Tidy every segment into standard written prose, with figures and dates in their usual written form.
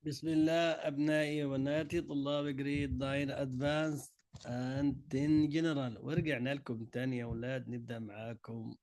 بسم الله أبنائي وبناتي طلاب جريد 9 أدفانس أند 10 جنرال، ورجعنا لكم تاني يا أولاد. نبدأ معاكم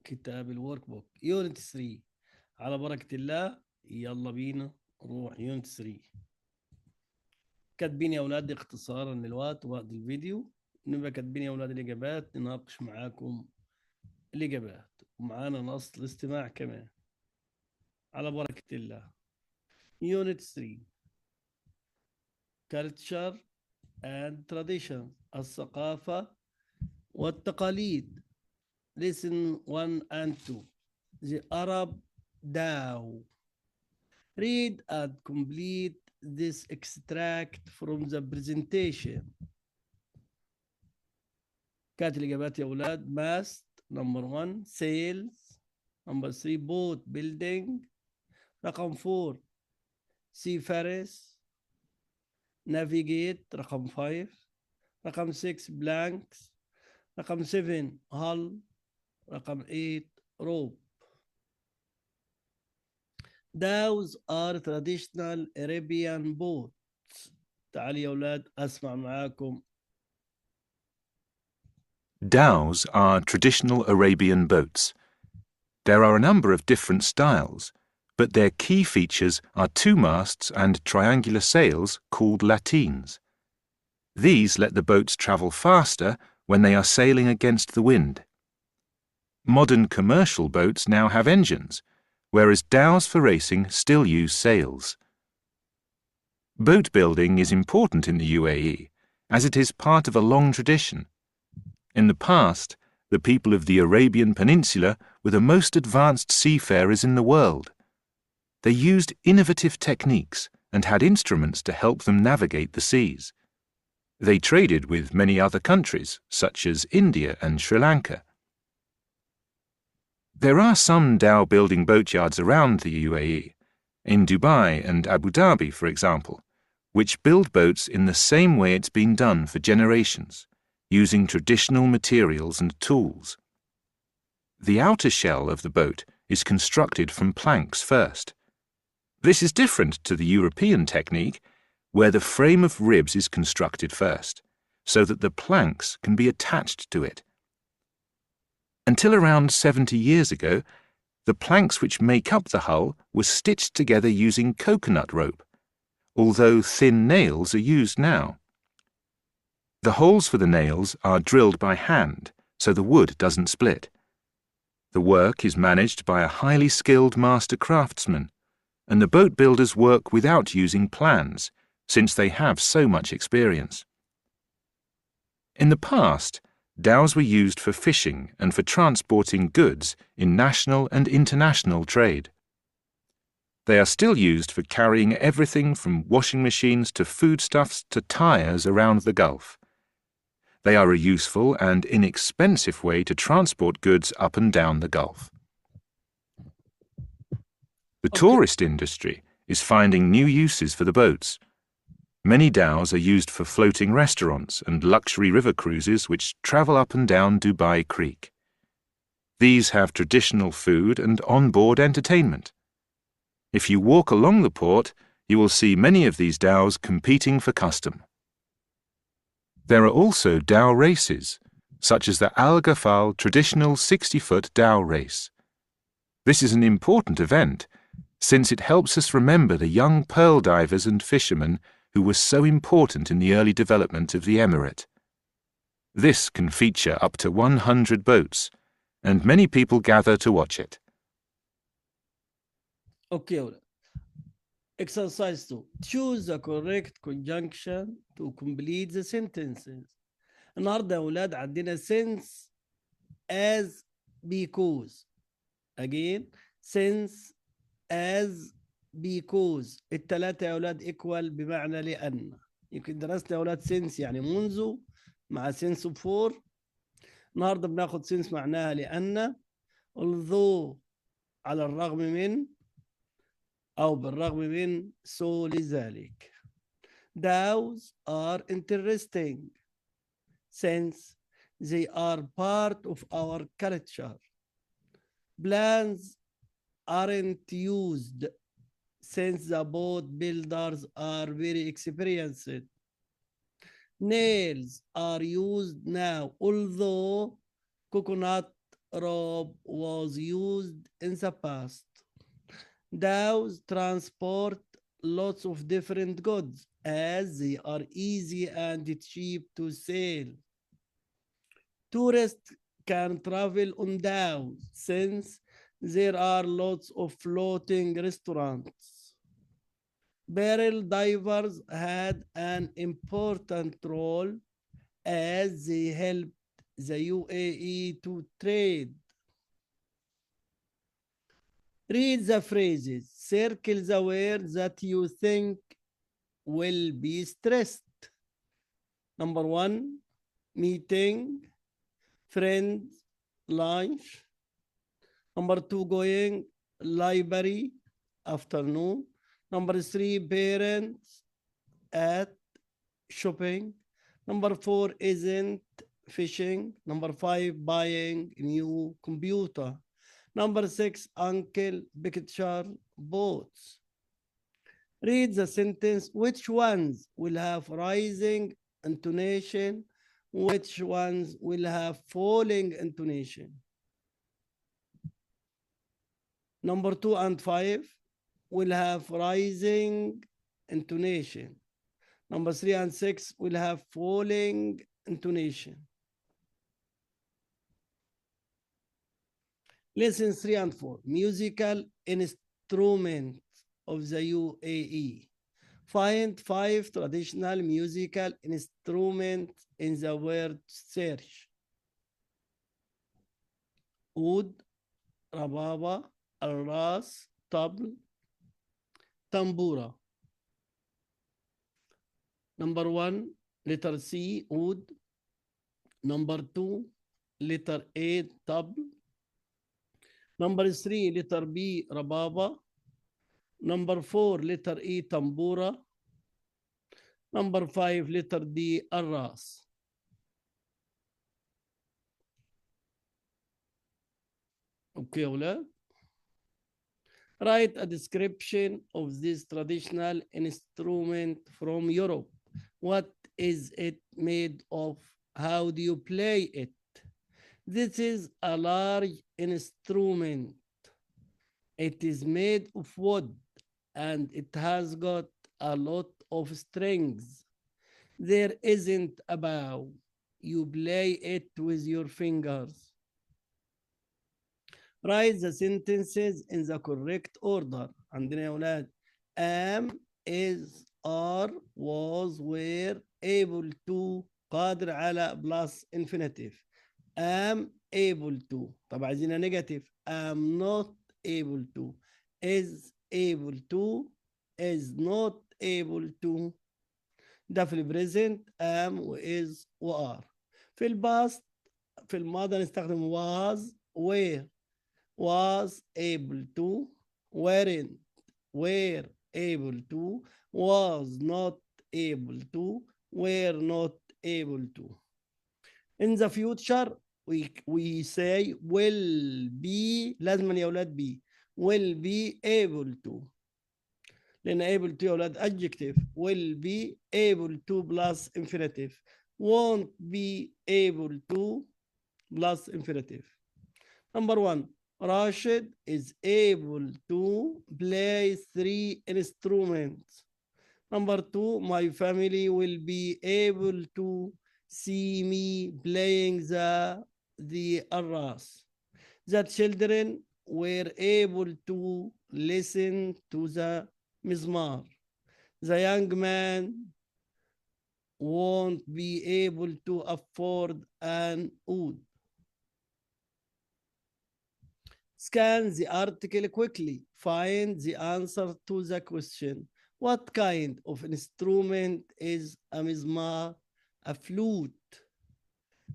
كتاب الورك بوك يونت 3 على بركة الله. يلا بينا نروح يونت 3. كاتبين يا أولاد اختصارا للوقت وقت الفيديو، نبقى كاتبين يا أولاد الإجابات، نناقش معاكم الإجابات ومعانا نص الاستماع كمان على بركة الله. يونت 3 culture and tradition، الثقافة والتقاليد. Listen 1 and 2. The Arab Dao. Read and complete this extract from the presentation. كانت الإجابات يا أولاد: mast number 1، sails number 3، boat building رقم 4، seafarers، navigate رقم 5، رقم 6 blanks، رقم 7 hull، رقم 8 rope. Those are traditional Arabian boats. تعالوا يا أولاد أسمع معاكم. Dhows are traditional Arabian boats. There are a number of different styles, but their key features are two masts and triangular sails called latines. These let the boats travel faster when they are sailing against the wind. Modern commercial boats now have engines, whereas dhows for racing still use sails. Boat building is important in the UAE, as it is part of a long tradition. In the past, the people of the Arabian Peninsula were the most advanced seafarers in the world. They used innovative techniques and had instruments to help them navigate the seas. They traded with many other countries, such as India and Sri Lanka. There are some dhow-building boatyards around the UAE, in Dubai and Abu Dhabi, for example, which build boats in the same way it's been done for generations, using traditional materials and tools. The outer shell of the boat is constructed from planks first. This is different to the European technique, where the frame of ribs is constructed first, so that the planks can be attached to it. Until around 70 years ago, the planks which make up the hull were stitched together using coconut rope, although thin nails are used now. The holes for the nails are drilled by hand, so the wood doesn't split. The work is managed by a highly skilled master craftsman, and the boat builders work without using plans, since they have so much experience. In the past, dhows were used for fishing and for transporting goods in national and international trade. They are still used for carrying everything from washing machines to foodstuffs to tires around the Gulf. They are a useful and inexpensive way to transport goods up and down the Gulf. The tourist industry is finding new uses for the boats. Many dhows are used for floating restaurants and luxury river cruises which travel up and down Dubai Creek. These have traditional food and on-board entertainment. If you walk along the port, you will see many of these dhows competing for custom. There are also dhow races, such as the Al Ghafal traditional 60-foot dhow race. This is an important event, since it helps us remember the young pearl divers and fishermen who were so important in the early development of the emirate. This can feature up to 100 boats, and many people gather to watch it. Okay. Exercise 2. Choose the correct conjunction to complete the sentences. النهارده يا أولاد عندنا since, as, because. Again, since, as, because. التلاتة يا أولاد equal بمعنى لأن. يمكن درسنا يا أولاد since يعني منذ مع since before. النهارده بناخد since معناها لأن. although على الرغم من أو بالرغم من so لذلك. Those are interesting since they are part of our culture. Plans aren't used since the boat builders are very experienced. Nails are used now, although coconut rope was used in the past. Dhows transport lots of different goods as they are easy and cheap to sail. Tourists can travel on dhows since there are lots of floating restaurants. Barrel divers had an important role as they helped the UAE to trade. Read the phrases. Circle the words that you think will be stressed. Number 1, meeting, friends, lunch. Number 2, going, library, afternoon. Number 3, parents, at, shopping. Number 4, isn't, fishing. Number 5, buying new computer. Number 6, uncle, picture, boats. Read the sentence. Which ones will have rising intonation? Which ones will have falling intonation? Number 2 and 5 will have rising intonation. Number 3 and 6 will have falling intonation. Lesson 3 and 4. Musical instruments of the UAE. Find 5 traditional musical instruments in the word search. Oud, rababa, الراس, طبل, tambura. Number 1, letter C, oud. Number 2, letter A, طبل. Number 3, letter B, rababa. Number 4, letter E, tambura. Number 5, letter D, الراس. Okay, أولاد. Write a description of this traditional instrument from Europe. What is it made of? How do you play it? This is a large instrument. It is made of wood and it has got a lot of strings. There isn't a bow. You play it with your fingers. Write the sentences in the correct order. عندنا يا أولاد am, is, are, was, were, able to, قادر على plus infinitive. am able to. طب عايزينها negative. am not able to. is able to. is not able to. ده في البريزنت am و is و are. في الباست في الماضي نستخدم was, were. was able to, weren't, were able to, was not able to, were not able to. In the future, we say will be, لازم يا أولاد be, will be able to. لأن able to يا أولاد adjective, will be able to plus infinitive, won't be able to plus infinitive. Number 1. Rashid is able to play 3 instruments. Number 2, my family will be able to see me playing the arras. The children were able to listen to the mizmar. The young man won't be able to afford an oud. Scan the article quickly. Find the answer to the question. What kind of instrument is a mizmar? A flute.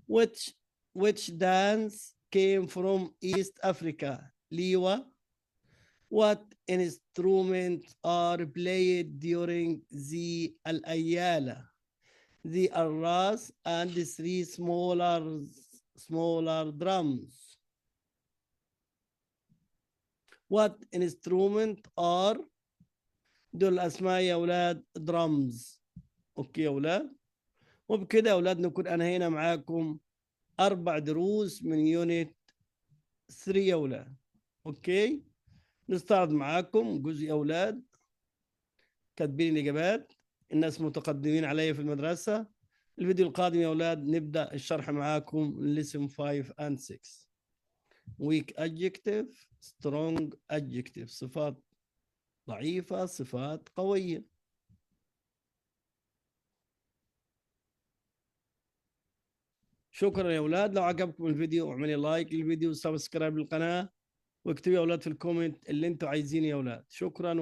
Which dance came from East Africa? Liwa. What instruments are played during the al-ayyala? The arras and the 3 smaller drums. What instrument are دول الاسماء يا اولاد درامز. اوكي يا اولاد، وبكده يا اولاد نكون انهينا معاكم 4 دروس من يونت 3 يا اولاد. اوكي، نستعرض معاكم جزء يا اولاد كاتبين الاجابات، الناس متقدمين علي في المدرسه. الفيديو القادم يا اولاد نبدا الشرح معاكم lesson 5 and 6. weak adjective, strong adjective، صفات ضعيفه صفات قويه. شكرا يا اولاد، لو عجبكم الفيديو اعملي لايك للفيديو وسبسكرايب للقناه، واكتبوا يا اولاد في الكومنت اللي انتم عايزينه يا اولاد. شكرا.